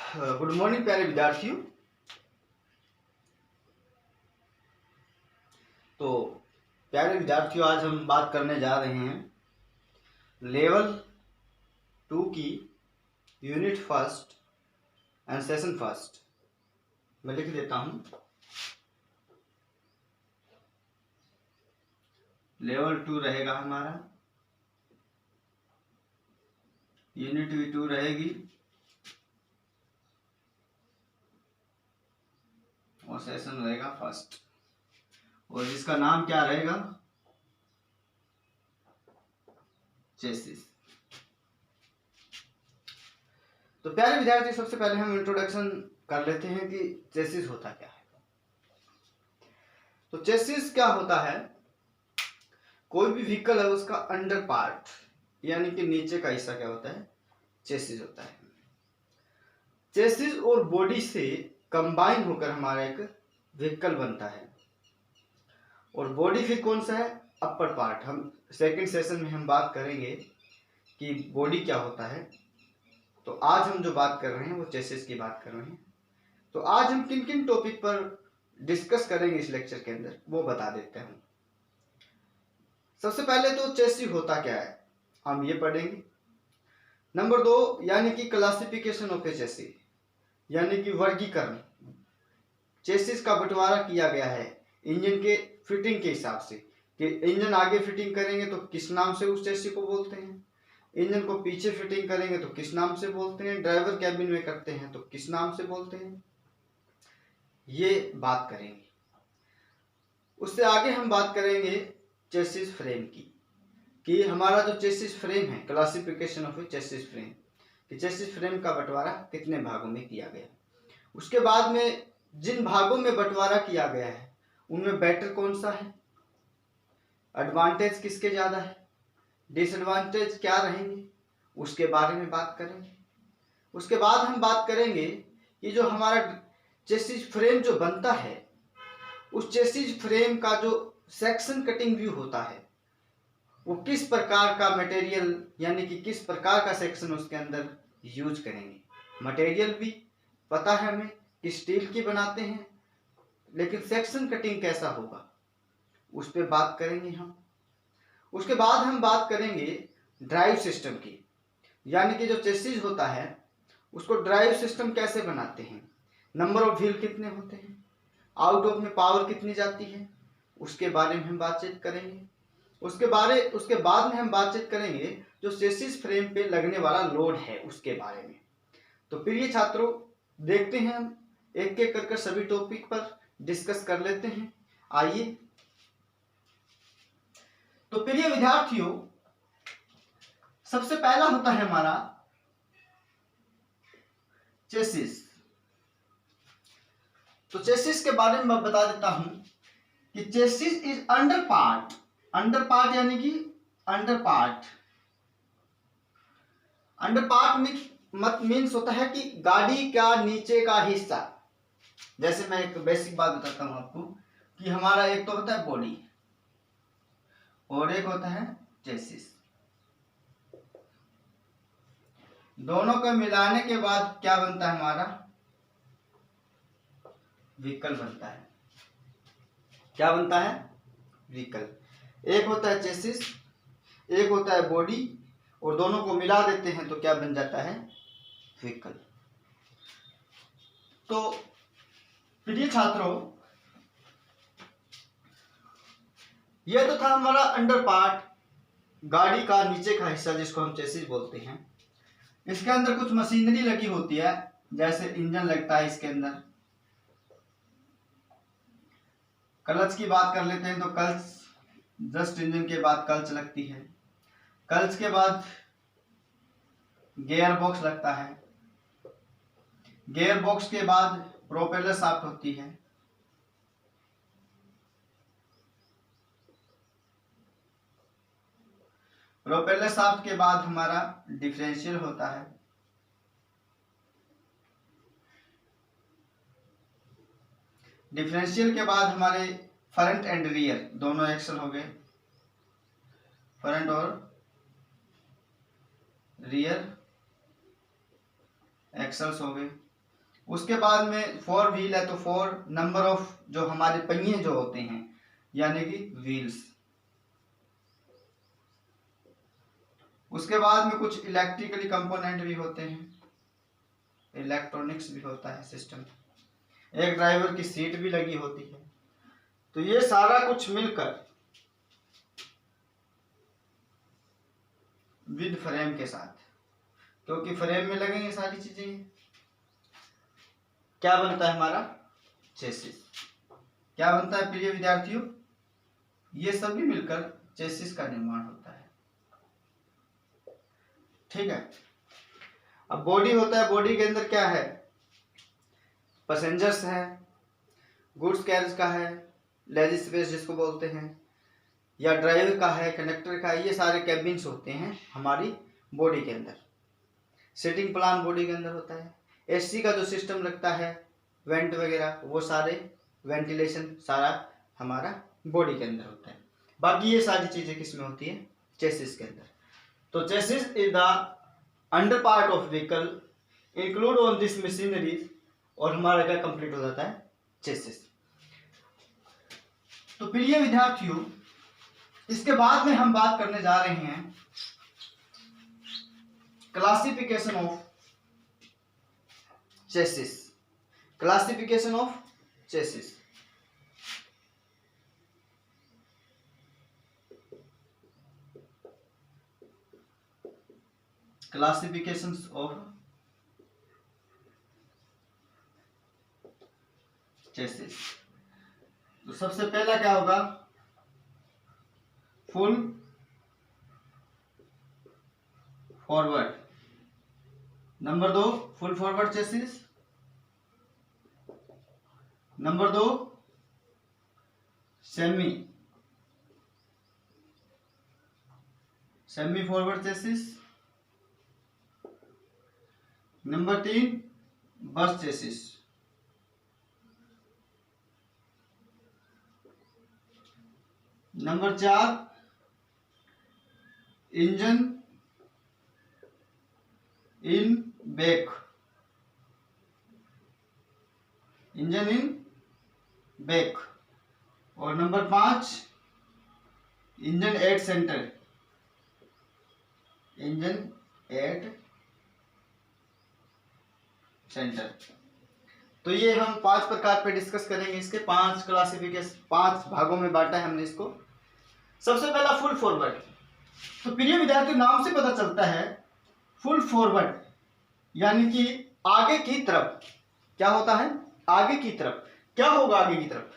Good morning प्यारे विद्यार्थियों। तो प्यारे विद्यार्थियों, आज हम बात करने जा रहे हैं लेवल 2 की unit first and session first. मैं लिख देता हूं, लेवल 2 रहेगा हमारा, यूनिट भी 2 रहेगी और सेशन रहेगा फर्स्ट, और जिसका नाम क्या रहेगा, चेसिस। तो प्यारे विद्यार्थी, सबसे पहले हम इंट्रोडक्शन कर लेते हैं कि चेसिस होता क्या है। तो चेसिस क्या होता है, कोई भी व्हीकल है उसका अंडर पार्ट यानी कि नीचे का हिस्सा क्या होता है, चेसिस होता है। चेसिस और बॉडी से कंबाइन होकर हमारा एक व्हीकल बनता है, और बॉडी फिर कौन सा है, अपर पार्ट। हम सेकंड सेशन में हम बात करेंगे कि बॉडी क्या होता है। तो आज हम जो बात कर रहे हैं वो चेसिस की बात कर रहे हैं। तो आज हम किन किन टॉपिक पर डिस्कस करेंगे इस लेक्चर के अंदर, वो बता देते हैं। सबसे पहले तो चेसिस होता क्या है हम ये पढ़ेंगे। नंबर 2 यानी कि क्लासिफिकेशन ऑफ ए चेसिस, यानी कि वर्गीकरण। चेसिस का बंटवारा किया गया है इंजन के फिटिंग के हिसाब से, कि इंजन आगे फिटिंग करेंगे तो किस नाम से उस चेसिस को बोलते हैं, इंजन को पीछे फिटिंग करेंगे तो किस नाम से बोलते हैं, ड्राइवर कैबिन में करते हैं तो किस नाम से बोलते हैं, ये बात करेंगे। उससे आगे हम बात करेंगे चेसिस फ्रेम की, कि हमारा जो चेसिस फ्रेम है, classification of A chassis frame, कि चेसिस फ्रेम का बंटवारा कितने भागों में किया गया। उसके बाद में जिन भागों में बंटवारा किया गया है उनमें बेटर कौन सा है, एडवांटेज किसके ज़्यादा है, डिसएडवांटेज क्या रहेंगे, उसके बारे में बात करेंगे। उसके बाद हम बात करेंगे कि जो हमारा चेसिस फ्रेम जो बनता है, उस चेसिस फ्रेम का जो सेक्शन कटिंग व्यू होता है वो किस प्रकार का मटेरियल यानी कि किस प्रकार का सेक्शन उसके अंदर यूज करेंगे। मटेरियल भी पता है हमें कि स्टील की बनाते हैं, लेकिन सेक्शन कटिंग कैसा होगा उस पर बात करेंगे हम। उसके बाद हम बात करेंगे ड्राइव सिस्टम की, यानी कि जो चेसिस होता है उसको ड्राइव सिस्टम कैसे बनाते हैं, नंबर ऑफ व्हील कितने होते हैं, आउट ऑफ में पावर कितनी जाती है, उसके बारे में हम बातचीत करेंगे। उसके बाद में हम बातचीत करेंगे जो चेसिस फ्रेम पे लगने वाला लोड है उसके बारे में। तो प्रिय छात्रों, देखते हैं हम एक एक करके सभी टॉपिक पर डिस्कस कर लेते हैं। आइए। तो प्रिय विद्यार्थियों, सबसे पहला होता है हमारा चेसिस। तो चेसिस के बारे में मैं बता देता हूं कि chassis is under part. Under part यानी कि अंडर पार्ट मत मीन्स होता है कि गाड़ी का नीचे का हिस्सा। जैसे मैं एक बेसिक बात बताता हूं आपको कि हमारा एक तो होता है बॉडी और एक होता है चेसिस। दोनों को मिलाने के बाद क्या बनता है, हमारा व्हीकल बनता है। क्या बनता है, व्हीकल। एक होता है चेसिस, एक होता है बॉडी, और दोनों को मिला देते हैं तो क्या बन जाता है, व्हीकल। तो प्रिय छात्रों, यह तो था हमारा अंडर पार्ट, गाड़ी का नीचे का हिस्सा जिसको हम चेसिस बोलते हैं। इसके अंदर कुछ मशीनरी लगी होती है, जैसे इंजन लगता है इसके अंदर। क्लच की बात कर लेते हैं तो क्लच, जस्ट इंजन के बाद क्लच लगती है। क्लच के बाद गियर बॉक्स लगता है। गियर बॉक्स के बाद प्रोपेलर शाफ्ट होती है। प्रोपेलर शाफ्ट के बाद हमारा डिफरेंशियल होता है। डिफरेंशियल के बाद हमारे फ्रंट एंड रियर दोनों एक्सल हो गए, फ्रंट और रियर एक्सल्स हो गए। उसके बाद में 4 व्हील है तो 4 नंबर ऑफ जो हमारे पहिए जो होते हैं यानी कि व्हील्स। उसके बाद में कुछ इलेक्ट्रिकली कंपोनेंट भी होते हैं, इलेक्ट्रॉनिक्स भी होता है सिस्टम, एक ड्राइवर की सीट भी लगी होती है। तो ये सारा कुछ मिलकर विद फ्रेम के साथ, क्योंकि फ्रेम में लगेंगे सारी चीजें, क्या बनता है हमारा चेसिस। क्या बनता है प्रिय विद्यार्थियों, ये सभी मिलकर चेसिस का निर्माण होता है। ठीक है, अब बॉडी होता है, बॉडी के अंदर क्या है, पैसेंजर्स है, गुड्स कैरिज का है, लेग स्पेस जिसको बोलते हैं, या ड्राइवर का है, कंडक्टर का है, ये सारे कैबिन्स होते हैं हमारी बॉडी के अंदर। सिटिंग प्लान बॉडी के अंदर होता है। एसी का जो सिस्टम लगता है, वेंट वगैरह, वो सारे वेंटिलेशन सारा हमारा बॉडी के अंदर होता है। बाकी ये सारी चीजें किसमें होती है, चेसिस के अंदर। तो chassis is the under part of vehicle include on this machineries, और हमारा क्या कंप्लीट हो जाता है चेसिस। तो प्रिय विद्यार्थियों, इसके बाद में हम बात करने जा रहे हैं classification of chassis. Classification of chassis. Classifications of chassis. तो सबसे पहला क्या होगा, full forward. Number 2 full forward chassis. Number 2 semi forward chassis. Number 3 bus chassis. Number 4 engine in back. Engine in back. और number 5 engine at centre. Engine at centre. तो ये हम 5 प्रकार पे डिस्कस करेंगे। इसके 5 क्लासिफिकेशन, 5 भागों में बांटा है हमने इसको। सबसे पहला फुल फॉरवर्ड। तो प्रिय विद्यार्थी, नाम से पता चलता है फुल फॉरवर्ड यानी कि आगे की तरफ। क्या होता है, आगे की तरफ। क्या होगा आगे की तरफ,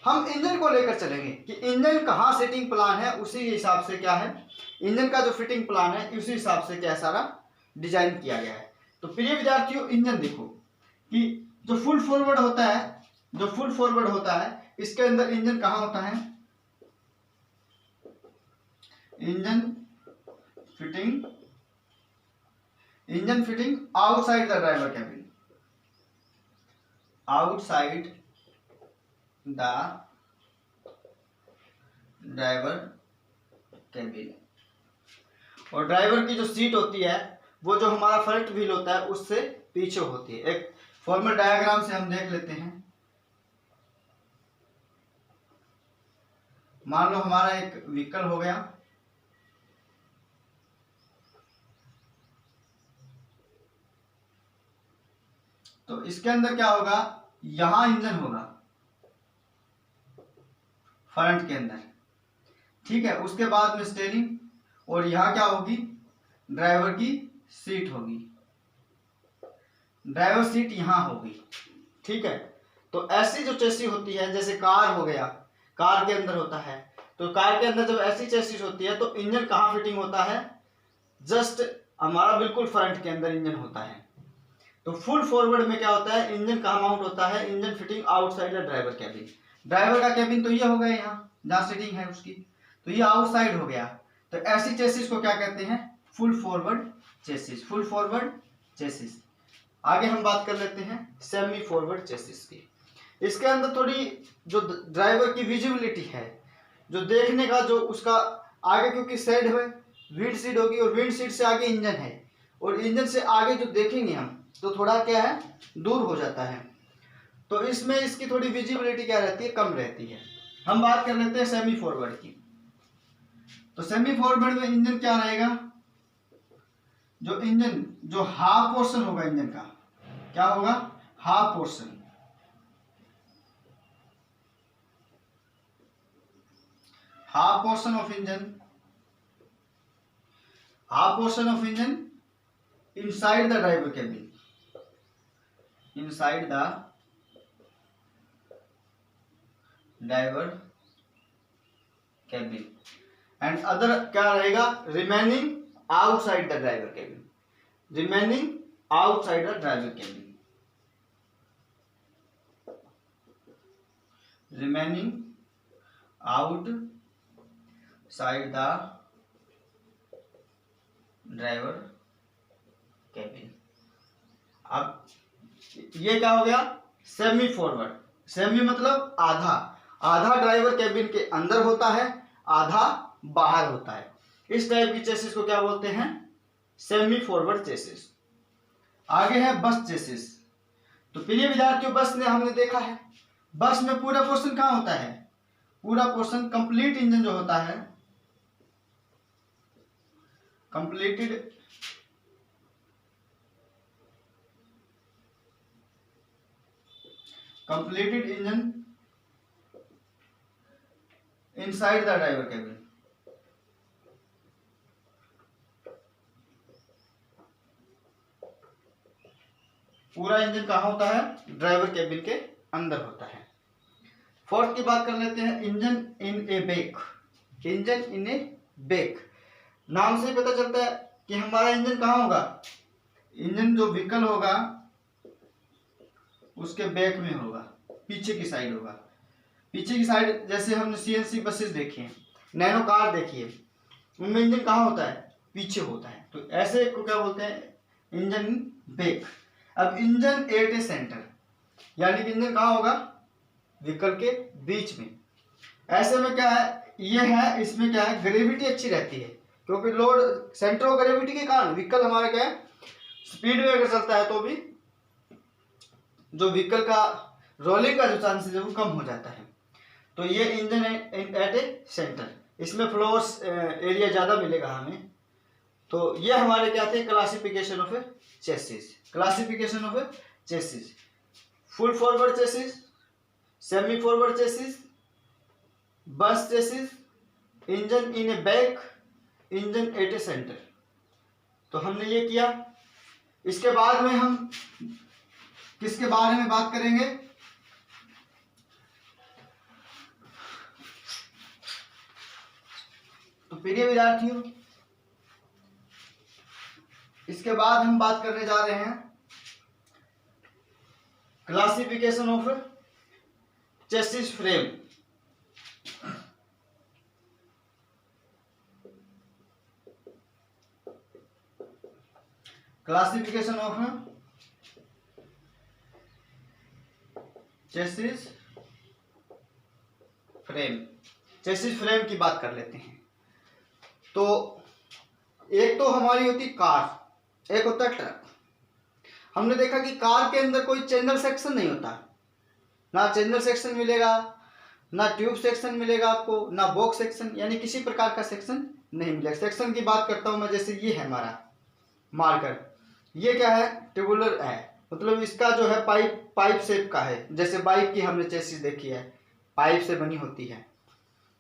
हम इंजन को लेकर चलेंगे कि इंजन कहाँ सेटिंग प्लान है, उसी हिसाब से क्या है, इंजन का जो फिटिंग प्लान है उसी हिसाब से क्या सारा डिजाइन किया गया है। तो प्रिय विद्यार्थियों, इंजन देखो कि जो फुल फॉरवर्ड होता है, जो फुल फॉरवर्ड होता है, इसके अंदर इंजन कहाँ होता है, engine fitting outside the driver cabin. Outside the driver cabin. और ड्राइवर की जो सीट होती है वो जो हमारा फ्रंट व्हील होता है उससे पीछे होती है। एक फॉर्मल डायग्राम से हम देख लेते हैं। मान लो हमारा एक व्हीकल हो गया, तो इसके अंदर क्या होगा, यहां इंजन होगा फ्रंट के अंदर, ठीक है। उसके बाद में स्टीयरिंग, और यहां क्या होगी, ड्राइवर की सीट होगी। ड्राइवर सीट यहां होगी, ठीक है। तो ऐसी जो चेसी होती है, जैसे कार हो गया, कार के अंदर होता है, तो कार के अंदर जब ऐसी चेसिस होती है तो इंजन कहाँ फिटिंग होता है, जस्ट हमारा बिल्कुल फ्रंट के अंदर इंजन होता है। तो फुल फॉरवर्ड में क्या होता है, इंजन कहाँ माउंट होता है, engine fitting outside the driver cabin. Driver का कैबिन तो ये हो गया यहाँ जहाँ सीटिंग है उसकी, तो ये आउटसाइड हो गया। तो ऐसी चेसिस को क्या कहते हैं, full forward chassis. Full forward chassis. आगे हम बात कर लेते हैं सेमी फॉरवर्ड चेसिस की। इसके अंदर थोड़ी जो ड्राइवर की विजिबिलिटी है, जो देखने का जो उसका आगे, क्योंकि साइड है विंड सीट होगी और विंड सीट से आगे इंजन है, और इंजन से आगे जो देखेंगे हम तो थोड़ा क्या है, दूर हो जाता है। तो इसमें इसकी थोड़ी विजिबिलिटी क्या रहती है, कम रहती है। हम बात कर लेते हैं सेमी फॉरवर्ड की। तो सेमी फॉरवर्ड में इंजन क्या रहेगा, जो हाफ पोर्शन होगा इंजन का, क्या होगा, half portion. Half portion of engine, half portion of engine inside the driver cabin, inside the driver cabin, and other क्या रहेगा, remaining outside the driver cabin, remaining outside the driver cabin, remaining outside the driver cabin. अब ये क्या हो गया, semi forward. Semi मतलब आधा, आधा ड्राइवर कैबिन के अंदर होता है, आधा बाहर होता है। इस टाइप की चेसिस को क्या बोलते हैं, सेमी फॉरवर्ड चेसिस। आगे है बस चेसिस। तो प्रिय विद्यार्थियों, बस में हमने देखा है, बस में पूरा पोर्शन कहाँ होता है, पूरा पोर्शन कंप्लीट इंजन जो होता है, completed engine inside the driver cabin. पूरा इंजन कहाँ होता है, ड्राइवर कैबिन के अंदर होता है। फोर्थ की बात कर लेते हैं, इंजन इन ए बेक। इंजन इन ए बेक, नाम से पता चलता है कि हमारा इंजन कहाँ होगा, इंजन जो व्हीकल होगा उसके बैक में होगा, पीछे की साइड होगा। पीछे की साइड जैसे हमने सीएनसी बसेस देखी हैं, नैनो कार देखी है, उनमें इंजन कहाँ होता है, पीछे होता है। तो ऐसे को क्या बोलते हैं, इंजन बैक। अब इंजन एट ए सेंटर, यानी कि इंजन कहाँ होगा, व्हीकल के बीच में। ऐसे में क्या है, ये है, इसमें क्या है, ग्रेविटी अच्छी रहती है, क्योंकि लोड सेंटर ऑफ ग्रेविटी के कारण व्हीकल हमारा क्या है, स्पीड में अगर चलता है तो भी जो व्हीकल का रोलिंग का जो चांसेस है वो कम हो जाता है। तो ये इंजन एट ए सेंटर, इसमें फ्लोर्स एरिया ज़्यादा मिलेगा हमें। तो ये हमारे क्या थे, classification of A chassis. Classification of A chassis, full forward chassis, semi forward chassis, बस चेसिस, इंजन इन ए बैक, इंजन एट ए सेंटर। तो हमने ये किया। इसके बाद में हम किसके बारे में बात करेंगे, तो प्रिय विद्यार्थियों, इसके बाद हम बात करने जा रहे हैं classification of chassis frame. Classification of chassis frame. Chassis frame की बात कर लेते हैं। तो एक तो हमारी होती कार, एक होता है ट्रक। हमने देखा कि कार के अंदर कोई चैनल सेक्शन नहीं होता, ना चैनल सेक्शन मिलेगा, ना ट्यूब सेक्शन मिलेगा आपको, ना बॉक्स सेक्शन, यानी किसी प्रकार का सेक्शन नहीं मिलेगा। सेक्शन की बात करता हूं मैं, जैसे ये है हमारा मार्कर, ये क्या है, ट्यूबुलर है, मतलब इसका जो है पाइप शेप का है, जैसे बाइक की हमने चेसिस देखी है, पाइप से बनी होती है।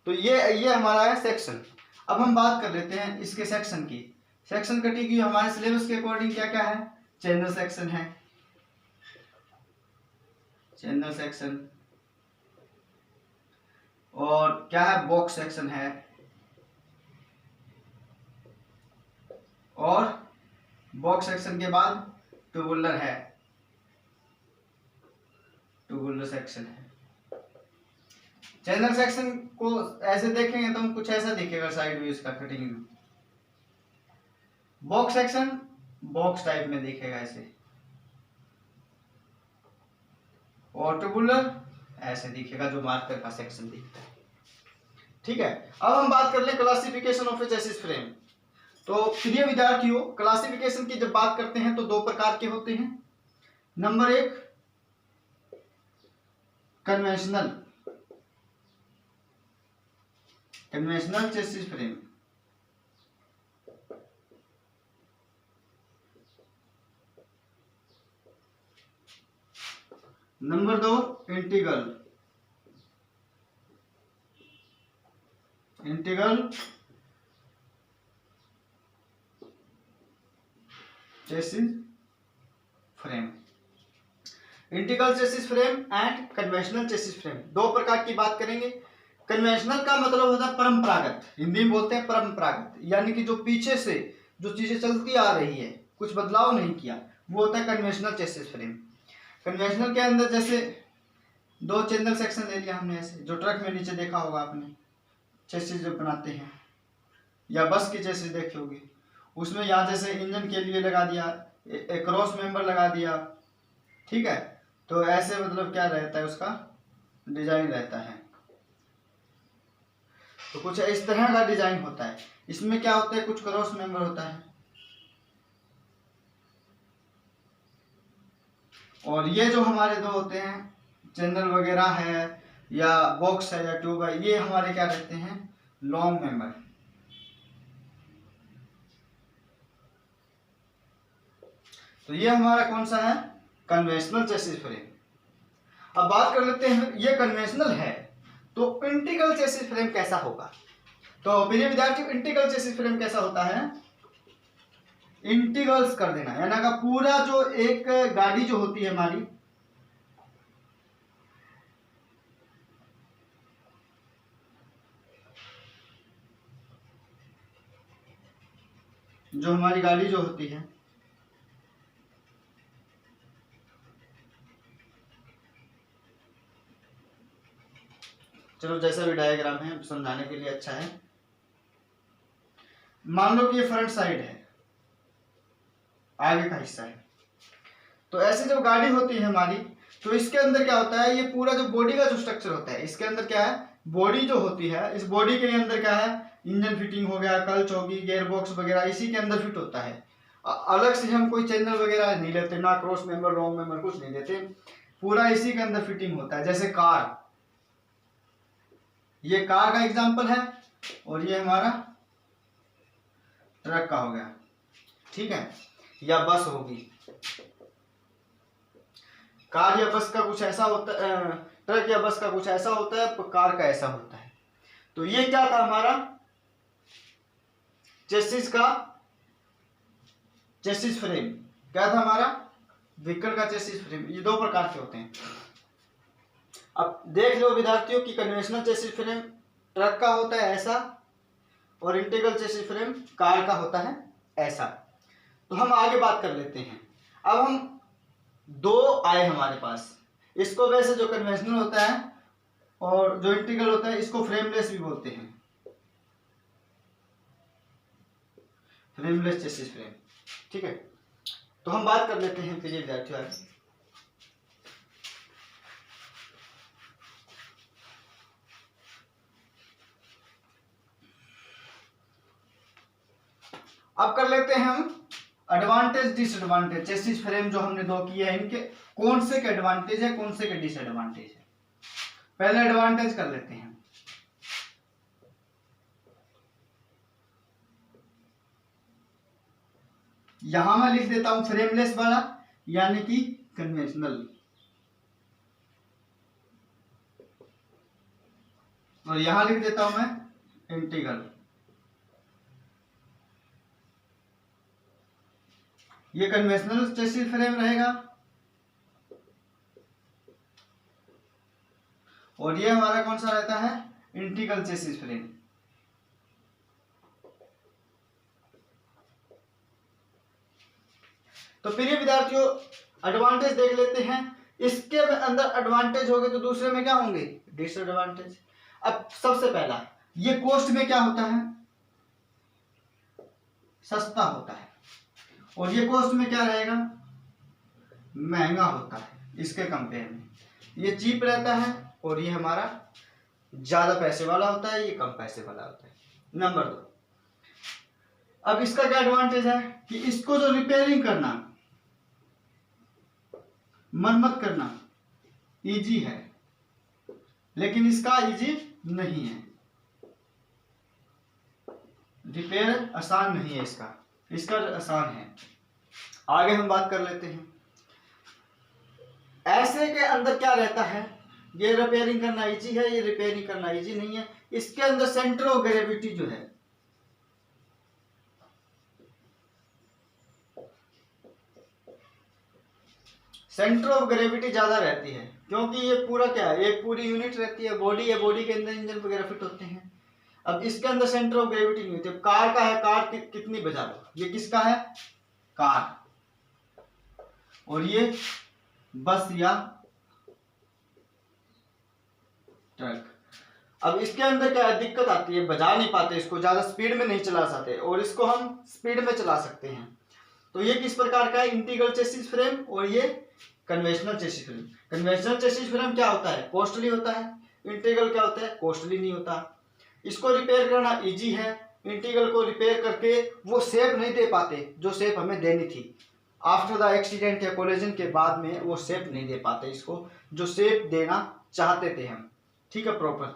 तो ये हमारा है सेक्शन। अब हम बात कर लेते हैं इसके सेक्शन की। सेक्शन कैटेगरी हमारे सिलेबस के अकॉर्डिंग क्या क्या है, चैनल सेक्शन है, चैनल सेक्शन, और क्या है, बॉक्स सेक्शन है, और बॉक्स सेक्शन के बाद ट्यूबुलर है, ट्यूबुलर सेक्शन है। चैनल सेक्शन को ऐसे देखेंगे तो हम कुछ ऐसा दिखेगा साइड व्यू इसका cutting. Box section box type में दिखेगा ऐसे, और ट्यूबुलर ऐसे दिखेगा जो मार्कर का सेक्शन दिखता है। ठीक है, अब हम बात कर ले classification of A chassis frame. तो प्रिय विद्यार्थियों, क्लासिफिकेशन की जब बात करते हैं तो दो प्रकार के होते हैं, नंबर एक कन्वेंशनल चेसिस फ्रेम। नंबर दो integral chassis frame. Integral chassis frame and conventional chassis frame, दो प्रकार की बात करेंगे। कन्वेंशनल का मतलब होता है परंपरागत, हिंदी में बोलते हैं परंपरागत, यानी कि जो पीछे से जो चीजें चलती आ रही है, कुछ बदलाव नहीं किया, वो होता है कन्वेंशनल चेसिस फ्रेम। कन्वेंशनल के अंदर जैसे दो चैनल सेक्शन ले लिया हमने, ऐसे जो ट्रक में नीचे देखा होगा आपने, चेसिस जो बनाते हैं, या बस की चेसिस देखी होगी, उसमें यहाँ जैसे इंजन के लिए लगा दिया, एक क्रॉस मेंबर लगा दिया, ठीक है। तो ऐसे मतलब क्या रहता है, उसका डिजाइन रहता है। तो कुछ इस तरह का डिजाइन होता है। इसमें क्या होता है, कुछ क्रॉस मेंबर होता है, और ये जो हमारे दो होते हैं, चैनल वगैरह है या बॉक्स है या ट्यूब है, ये हमारे क्या रहते हैं, लॉन्ग मेंबर। तो ये हमारा कौन सा है, कन्वेंशनल चेसिस फ्रेम। अब बात कर लेते हैं, ये कन्वेंशनल है तो इंटीग्रल चेसिस फ्रेम कैसा होगा। तो प्रिय विद्यार्थियों, इंटीग्रल चेसिस फ्रेम कैसा होता है, इंटीग्रल्स कर देना, यानी कि पूरा जो एक गाड़ी जो होती है हमारी, जो हमारी गाड़ी जो होती है, चलो जैसा भी डायग्राम है समझाने के लिए अच्छा है। मान लो कि ये फ्रंट साइड है, आगे का हिस्सा है, तो ऐसे जब गाड़ी होती है हमारी, तो इसके अंदर क्या होता है, ये पूरा जो बॉडी का जो स्ट्रक्चर होता है, इसके अंदर क्या है, बॉडी जो होती है, इस बॉडी के अंदर क्या है, इंजन फिटिंग हो गया, क्लच होगी, गियर बॉक्स वगैरह इसी के अंदर फिट होता है। अलग से हम कोई चैनल वगैरह नहीं लेते, ना क्रॉस मेंबर लॉन्ग मेंबर कुछ नहीं लेते, पूरा इसी के अंदर फिटिंग होता है। जैसे कार, ये कार का एग्जांपल है, और ये हमारा ट्रक का हो गया, ठीक है, या बस होगी। कार या बस का कुछ ऐसा होता है, ट्रक या बस का कुछ ऐसा होता है, कार का ऐसा होता है। तो ये क्या था हमारा चेसिस फ्रेम, क्या था हमारा व्हीकल का चेसिस फ्रेम। ये दो प्रकार के होते हैं। अब देख लो विद्यार्थियों कि कन्वेंशनल चेसिस फ्रेम ट्रक का होता है ऐसा, और इंटीग्रल चेसिस फ्रेम कार का होता है ऐसा। तो हम आगे बात कर लेते हैं। अब हम दो आए हमारे पास, इसको वैसे जो कन्वेंशनल होता है और जो इंटीग्रल होता है, इसको फ्रेमलेस भी बोलते हैं, फ्रेमलेस चेसिस फ्रेम, ठीक है। तो हम बात कर लेते हैं प्रिय विद्यार्थियों आगे। अब कर लेते हैं हम एडवांटेज डिसएडवांटेज, चेसिस फ्रेम जो हमने दो किए हैं, इनके कौन से के एडवांटेज है, कौन से के डिसएडवांटेज है। पहले एडवांटेज कर लेते हैं। यहां मैं लिख देता हूं फ्रेमलेस वाला, यानी कि कन्वेंशनल, और यहां लिख देता हूं मैं इंटीग्रल। ये कन्वेंशनल चेसिस फ्रेम रहेगा, और ये हमारा कौन सा रहता है, इंटीग्रल चेसिस फ्रेम। तो प्रिय विद्यार्थियों, एडवांटेज देख लेते हैं। इसके अंदर एडवांटेज होंगे तो दूसरे में क्या होंगे, डिसएडवांटेज। अब सबसे पहला, ये कॉस्ट में क्या होता है, सस्ता होता है, और ये कॉस्ट में क्या रहेगा, महंगा होता है इसके कंपेयर में। ये चीप रहता है, और ये हमारा ज्यादा पैसे वाला होता है, ये कम पैसे वाला होता है। नंबर दो, अब इसका क्या एडवांटेज है कि इसको जो रिपेयरिंग करना, मरम्मत करना इजी है, लेकिन इसका इजी नहीं है। रिपेयर आसान नहीं है इसका आसान है। आगे हम बात कर लेते हैं। ऐसे के अंदर क्या रहता है, ये रिपेयरिंग करना इजी है, ये रिपेयरिंग करना इजी नहीं है। इसके अंदर सेंटर ऑफ ग्रेविटी जो है, सेंटर ऑफ ग्रेविटी ज्यादा रहती है, क्योंकि ये पूरा क्या है, एक पूरी यूनिट रहती है, बॉडी है, बॉडी के अंदर इंजन वगैरह फिट होते हैं। अब इसके अंदर सेंटर ऑफ ग्रेविटी नहीं होती। कार का है, कार कितनी बजा लो, ये किसका है, कार, और ये बस या ट्रक। अब इसके अंदर क्या दिक्कत आती है, बजा नहीं पाते इसको, ज्यादा स्पीड में नहीं चला सकते, और इसको हम स्पीड में चला सकते हैं। तो ये किस प्रकार का है, इंटीग्रल चेसिस फ्रेम, और ये conventional chassis frame. Conventional chassis frame क्या होता है, कॉस्टली होता है। इंटीग्रल क्या होता है, कॉस्टली नहीं होता। इसको रिपेयर करना इजी है। इंटीग्रल को रिपेयर करके वो शेप नहीं दे पाते जो शेप हमें देनी थी। आफ्टर द एक्सीडेंट या कोलिजन के बाद में वो शेप नहीं दे पाते इसको, जो शेप देना चाहते थे हम, ठीक है, प्रॉपर।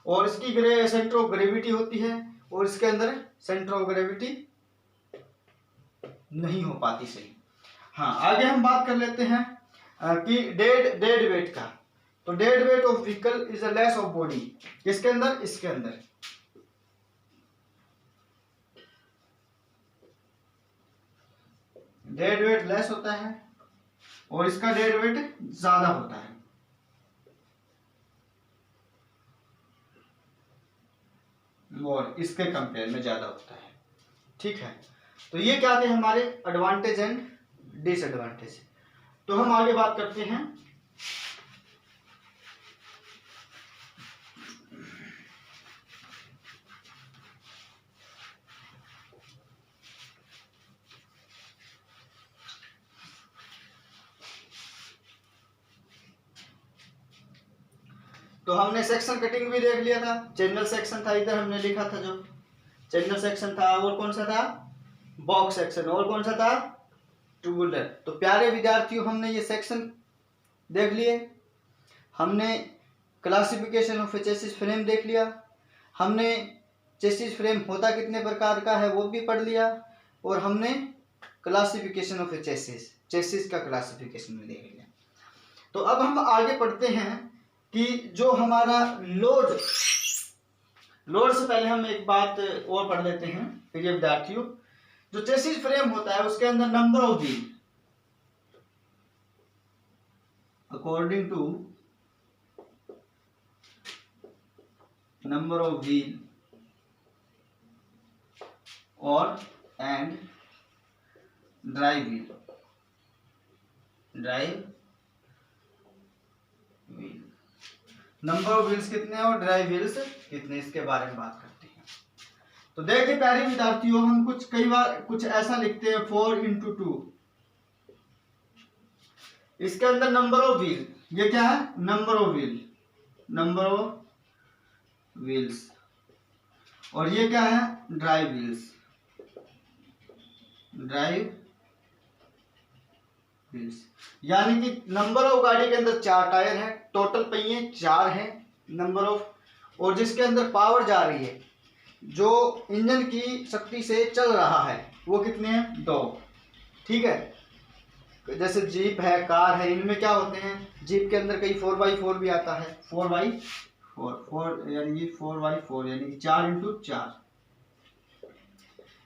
और इसकी सेंटर ऑफ ग्रेविटी होती है, और इसके अंदर सेंटर ऑफ ग्रेविटी नहीं हो पाती सही। हाँ, आगे हम बात कर लेते हैं कि डेड वेट का। तो dead weight of vehicle is a less of body, किसके अंदर, इसके अंदर। डेड वेट लेस होता है और इसका डेड वेट ज्यादा होता है। और इसके कंपेयर में ज्यादा होता है, ठीक है। तो ये क्या थे हमारे एडवांटेज एंड डिसएडवांटेज। तो हम आगे बात करते हैं तो हमने सेक्शन कटिंग भी देख लिया था, चैनल सेक्शन था, इधर हमने लिखा था जो चैनल सेक्शन था, और कौन सा था, बॉक्स सेक्शन, और कौन सा था, ट्यूबुलर। तो प्यारे विद्यार्थियों, हमने ये सेक्शन देख लिए, हमने क्लासिफिकेशन ऑफ चेसिस फ्रेम देख लिया, हमने चेसिस फ्रेम होता कितने प्रकार का है वो भी पढ़ लिया, और हमने क्लासिफिकेशन ऑफ चेसिस का क्लासिफिकेशन भी देख लिया। तो अब हम आगे पढ़ते हैं कि जो हमारा लोड से पहले हम एक बात और पढ़ लेते हैं प्रिय विद्यार्थियों। जो चेसिस फ्रेम होता है उसके अंदर number of wheel according to number of wheel और and drive wheel number of wheels कितने हैं और ड्राइव व्हील्स कितने, इसके बारे में बात करते हैं। तो देखिए प्यारे विद्यार्थियों, हम कई बार कुछ ऐसा लिखते हैं 4x2। इसके अंदर नंबर ऑफ व्हील, ये क्या है, नंबर ऑफ व्हील्स, और ये क्या है, ड्राइव व्हील्स। यानी कि नंबर ऑफ गाड़ी के अंदर 4 टायर है, टोटल पहिए 4 हैं, नंबर ऑफ, और जिसके अंदर पावर जा रही है, जो इंजन की शक्ति से चल रहा है, वो कितने हैं, 2, ठीक है। जैसे जीप है, कार है, इनमें क्या होते हैं, जीप के अंदर कई 4x4 भी आता है, 4x4 यानी 4x4 यानी 4x4।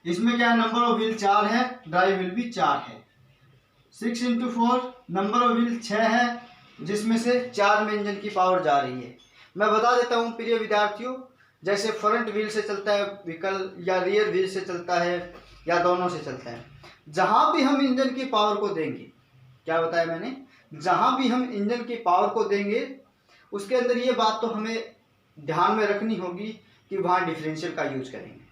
इसमें क्या नंबर ऑफ व्हील 4 है, ड्राइव व्हील भी 4 है। 6x4 नंबर ऑफ व्हील 6 है, जिसमें से 4 में इंजन की पावर जा रही है। मैं बता देता हूं प्रिय विद्यार्थियों, जैसे फ्रंट व्हील से चलता है व्हीकल, या रियर व्हील से चलता है, या दोनों से चलता है, जहां भी हम इंजन की पावर को देंगे, क्या बताया मैंने, जहां भी हम इंजन की पावर को देंगे, उसके अंदर ये बात तो हमें ध्यान में रखनी होगी कि वहां डिफरेंशियल का यूज करेंगे।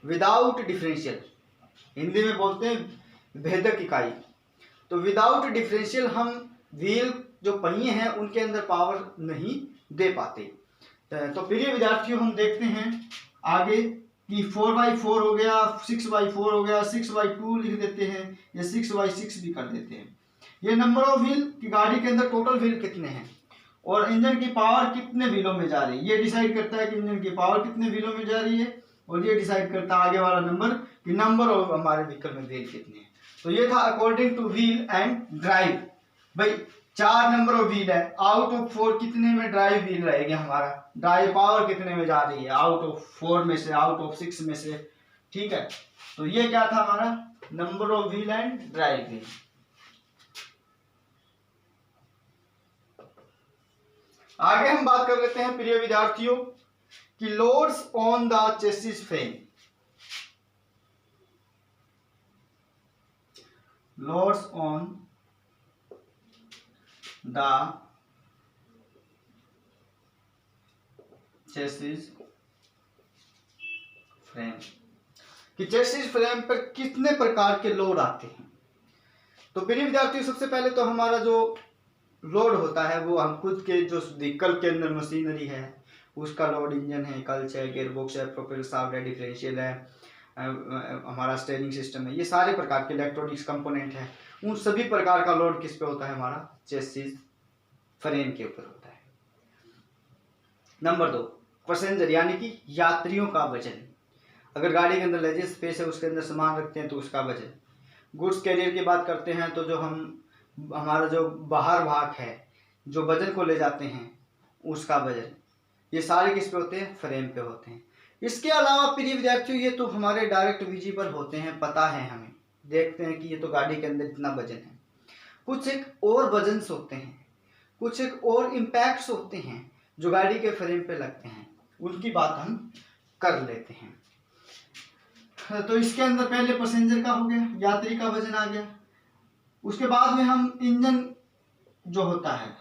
विदाउट डिफरेंशियल, हिंदी में बोलते हैं भेदक इकाई, तो विदाउट डिफरेंशियल हम व्हील जो पहिए हैं उनके अंदर पावर नहीं दे पाते। तो प्रिय विद्यार्थियों, हम देखते हैं आगे कि 4x4 हो गया, 6x4 हो गया, 6x2 लिख देते हैं, या 6x6 भी कर देते हैं। ये नंबर ऑफ व्हील कि गाड़ी के अंदर टोटल व्हील कितने हैं और इंजन की पावर कितने व्हीलों में जा रही है, ये डिसाइड करता है कि इंजन की पावर कितने व्हीलों में जा रही है, और ये डिसाइड करता है आगे वाला नंबर कि नंबर ऑफ हमारे व्हीकल में व्हील कितने हैं। तो ये था according two wheel and drive. भाई 4 नंबर ऑफ व्हील है, आउट ऑफ 4 कितने में ड्राइव व्हील रहेगा हमारा, ड्राइव पावर कितने में जा रही है, आउट ऑफ 4 में से, आउट ऑफ 6 में से। ठीक है, तो ये क्या था हमारा number of wheel and drive wheel. आगे हम बात कर लेते हैं प्रिय विद्यार्थियों कि loads on the chassis frame. Loads on the chassis frame कि चेसिस फ्रेम पर कितने प्रकार के लोड आते हैं। तो प्रिय विद्यार्थियों सबसे पहले तो हमारा जो लोड होता है वो हम खुद के जो व्हीकल के अंदर मशीनरी है उसका लोड, इंजन है, क्लच है, गियरबॉक्स है, प्रोपेलर शाफ्ट है, डिफरेंशियल है, हमारा स्टीयरिंग सिस्टम है, ये सारे प्रकार के इलेक्ट्रॉनिक्स कंपोनेंट हैं, उन सभी प्रकार का लोड किस पे होता है हमारा चेसिस फ्रेम के ऊपर होता है। नंबर 2 पैसेंजर यानी कि यात्रियों का वजन। अगर गाड़ी के अंदर लेजेस स्पेस है उसके अंदर सामान रखते हैं तो उसका वजन। गुड्स कैरियर की बात करते हैं तो जो हमारा जो बाहर भाग है जो वजन को ले जाते हैं उसका वजन, ये सारे किस पे होते हैं फ्रेम पे होते हैं। इसके अलावा प्रिय विद्यार्थियों ये तो हमारे डायरेक्ट विजिबल होते हैं, पता है हमें, देखते हैं कि ये तो गाड़ी के अंदर इतना वजन है। कुछ एक और वजन होते हैं, कुछ एक और इम्पैक्ट्स होते हैं जो गाड़ी के फ्रेम पे लगते हैं, उनकी बात हम कर लेते हैं। तो इसके अंदर पहले पैसेंजर का हो गया, यात्री का वजन आ गया। उसके बाद में हम इंजन जो होता है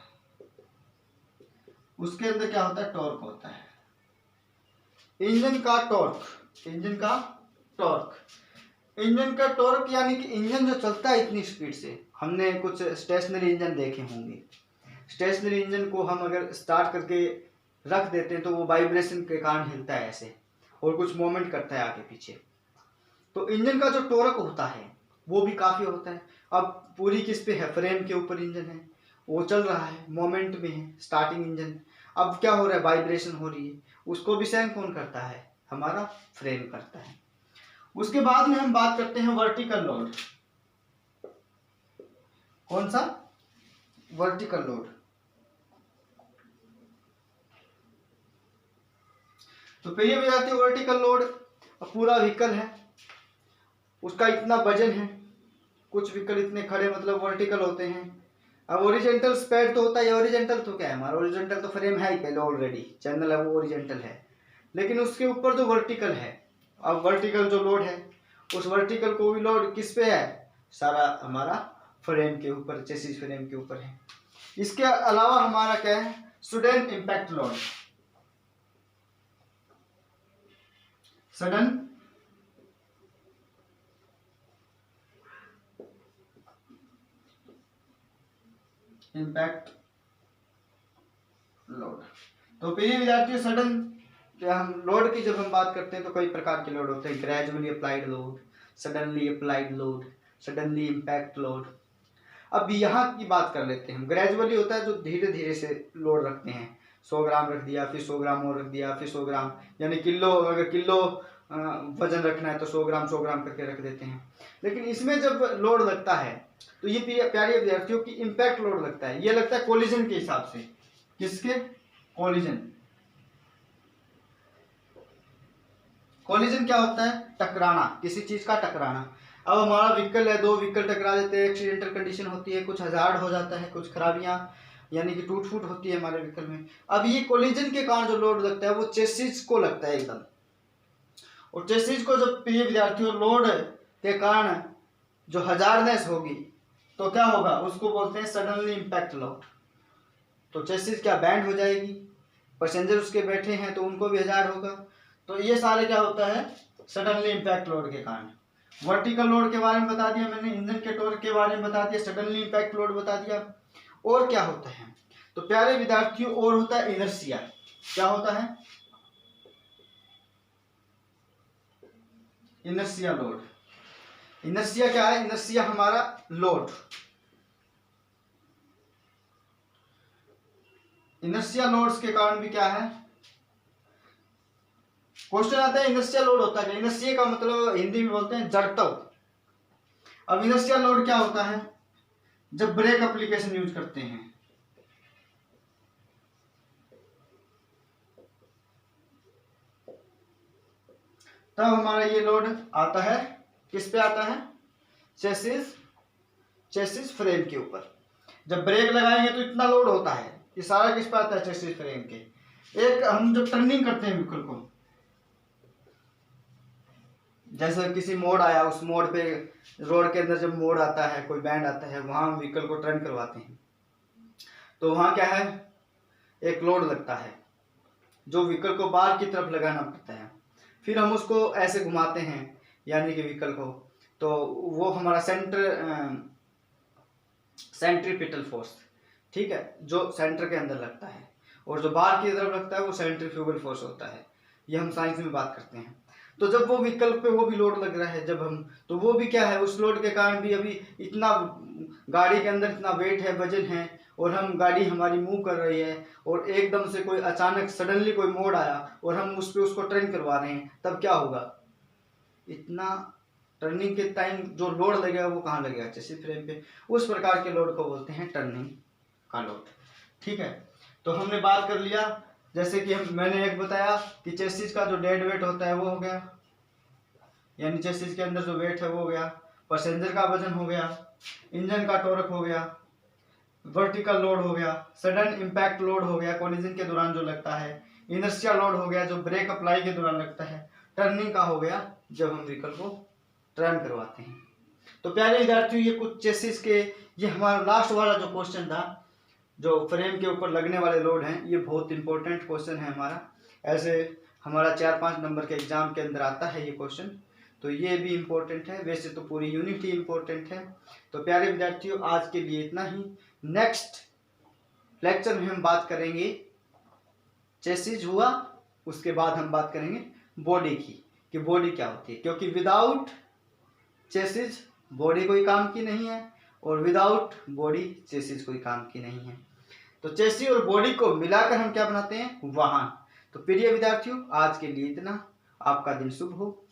उसके अंदर क्या होता है टॉर्क होता है। इंजन का टॉर्क, इंजन का टॉर्क, इंजन का टॉर्क यानी कि इंजन जो चलता है इतनी स्पीड से। हमने कुछ स्टेशनरी इंजन देखे होंगे, स्टेशनरी इंजन को हम अगर स्टार्ट करके रख देते हैं तो वो वाइब्रेशन के कारण हिलता है ऐसे और कुछ मोमेंट करता है आगे पीछे। तो इंजन का जो टॉर्क होता है वो भी काफ़ी होता है। अब पूरी किस पे है, फ्रेम के ऊपर इंजन है, वो चल रहा है, मोमेंट में है, स्टार्टिंग इंजन। अब क्या हो रहा है, वाइब्रेशन हो रही है, उसको भी सहन कौन करता है, हमारा फ्रेम करता है। उसके बाद में हम बात करते हैं वर्टिकल लोड। कौन सा, वर्टिकल लोड। तो प्रिय विद्यार्थियों वर्टिकल लोड पूरा व्हीकल है, उसका इतना वजन है, कुछ व्हीकल इतने खड़े मतलब वर्टिकल होते हैं। अब ओरिजेंटल स्पैड तो होता है, ओरिजेंटल तो क्या है हमारा, ओरिजेंटल तो फ्रेम है ही पहले ऑलरेडी, चैनल है वो ओरिजेंटल है, लेकिन उसके ऊपर जो वर्टिकल है, अब वर्टिकल जो लोड है उस वर्टिकल को भी लोड किस पे है, सारा हमारा फ्रेम के ऊपर, चेसिस फ्रेम के ऊपर है। इसके अलावा हमारा क्या है, sudden impact load. Sudden impact load. तो प्रिय विद्यार्थियों सडन हम लोड की जब हम बात करते हैं तो कई प्रकार के लोड होते हैं, gradually applied load, suddenly applied load, suddenly impact load. अब यहाँ की बात कर लेते हैं हम। ग्रेजुअली होता है जो धीरे धीरे से लोड रखते हैं, 100 ग्राम रख दिया, फिर 100 ग्राम और रख दिया, फिर 100 ग्राम, यानी किलो, अगर किलो वजन रखना है तो 100 ग्राम करके रख देते हैं। लेकिन इसमें जब लोड लगता है तो ये प्यारे विद्यार्थियों की इम्पैक्ट लोड लगता है, ये लगता है कोलिजन के हिसाब से। किसके, कोलिजन। कोलिजन क्या होता है, टकराना, किसी चीज का टकराना। अब हमारा व्हीकल है, दो व्हीकल टकरा देते हैं, एक्सीडेंटल कंडीशन होती है, कुछ हजार्ड हो जाता है, कुछ खराबियां यानी कि टूट फूट होती है हमारे व्हीकल में। अब ये कोलिजन के कारण जो लोड लगता है वो चेसिस को लगता है एकदम, और चेसिस को जब प्रिय विद्यार्थियों लोड के कारण जो हजार्डनेस होगी तो क्या होगा, उसको बोलते हैं सडनली इम्पैक्ट लोड। तो चेसिस क्या बैंड हो जाएगी, पैसेंजर उसके बैठे हैं तो उनको भी हजार्ड होगा। तो ये सारे क्या होता है, सडनली इम्पैक्ट लोड के कारण। वर्टिकल लोड के बारे में बता दिया मैंने, इंजन के टॉर्क के बारे में बता दिया, सडनली इम्पैक्ट लोड बता दिया। और क्या होता है, तो प्यारे विद्यार्थियों और होता है इनर्शिया। क्या होता है, इनर्शिया लोड। इनर्शिया क्या है, इनर्शिया हमारा लोड, इनर्शिया लोड्स के कारण भी क्या है, क्वेश्चन आता है इनर्शिया लोड होता है। इनर्शिया का मतलब हिंदी में बोलते हैं जड़त्व। अब इनर्शिया लोड क्या होता है, जब ब्रेक एप्लीकेशन यूज करते हैं, तब हमारा ये लोड आता है, किस पे आता है, चेसिस फ्रेम के ऊपर। जब ब्रेक लगाएंगे तो इतना लोड होता है, ये सारा किस पे आता है, चेसिस फ्रेम के। एक हम जब टर्निंग करते हैं व्हीकल को, जैसे किसी मोड़ आया, उस मोड़ पे रोड के अंदर जब मोड़ आता है, कोई बैंड आता है, वहां हम व्हीकल को टर्न करवाते हैं, तो वहां क्या है, एक लोड लगता है जो व्हीकल को बाहर की तरफ लगाना पड़ता है। फिर हम उसको ऐसे घुमाते हैं यानी कि व्हीकल को, तो वो हमारा सेंट्रीपिटल फोर्स, ठीक है, जो सेंटर के अंदर लगता है, और जो बाहर की तरफ लगता है वो सेंट्रीफ्यूगल फोर्स होता है। ये हम साइंस में बात करते हैं। तो जब वो व्हीकल पे वो भी लोड लग रहा है जब हम, तो वो भी क्या है, उस लोड के कारण भी अभी इतना गाड़ी के अंदर इतना वेट है, वजन है, और हम गाड़ी हमारी मूव कर रही है, और एकदम से कोई अचानक सडनली कोई मोड़ आया और हम उस पर उसको टर्न करवा रहे हैं, तब क्या होगा, इतना टर्निंग के टाइम जो लोड लगेगा वो कहाँ लगेगा, चेसिस फ्रेम पे। उस प्रकार के लोड को बोलते हैं टर्निंग का लोड। ठीक है, तो हमने बात कर लिया, जैसे कि मैंने एक बताया कि चेसिस का जो डेड वेट होता है वो हो गया, यानी चेसिस के अंदर जो वेट है वो हो गया, पैसेंजर का वजन हो गया, इंजन का टॉर्क हो गया, वर्टिकल लोड हो गया, सडन इंपैक्ट लोड हो गया कोलिजन के दौरान जो लगता है, इनर्शिया लोड हो गया जो ब्रेक अप्लाई के दौरान लगता है, टर्निंग का हो गया जब हम व्हीकल को टर्न करवाते हैं। तो प्यारे विद्यार्थियों, ये कुछ चेसिस के, ये हमारा लास्ट वाला जो क्वेश्चन था, जो फ्रेम के ऊपर लगने वाले लोड हैं, ये बहुत इंपॉर्टेंट क्वेश्चन है हमारा। ऐसे हमारा 4-5 नंबर के एग्जाम के अंदर आता है ये क्वेश्चन, तो ये भी इम्पोर्टेंट है। वैसे तो पूरी यूनिट ही इम्पोर्टेंट है। तो प्यारे विद्यार्थियों, आज के लिए इतना ही। नेक्स्ट लेक्चर में हम बात करेंगे, चेसिस हुआ, उसके बाद हम बात करेंगे बॉडी की, कि बॉडी क्या होती है, क्योंकि विदाउट चेसिस बॉडी कोई काम की नहीं है, और विदाउट बॉडी चेसिस कोई काम की नहीं है। तो चेसिस और बॉडी को मिलाकर हम क्या बनाते हैं, वाहन। तो प्रिय विद्यार्थियों, आज के लिए इतना। आपका दिन शुभ हो।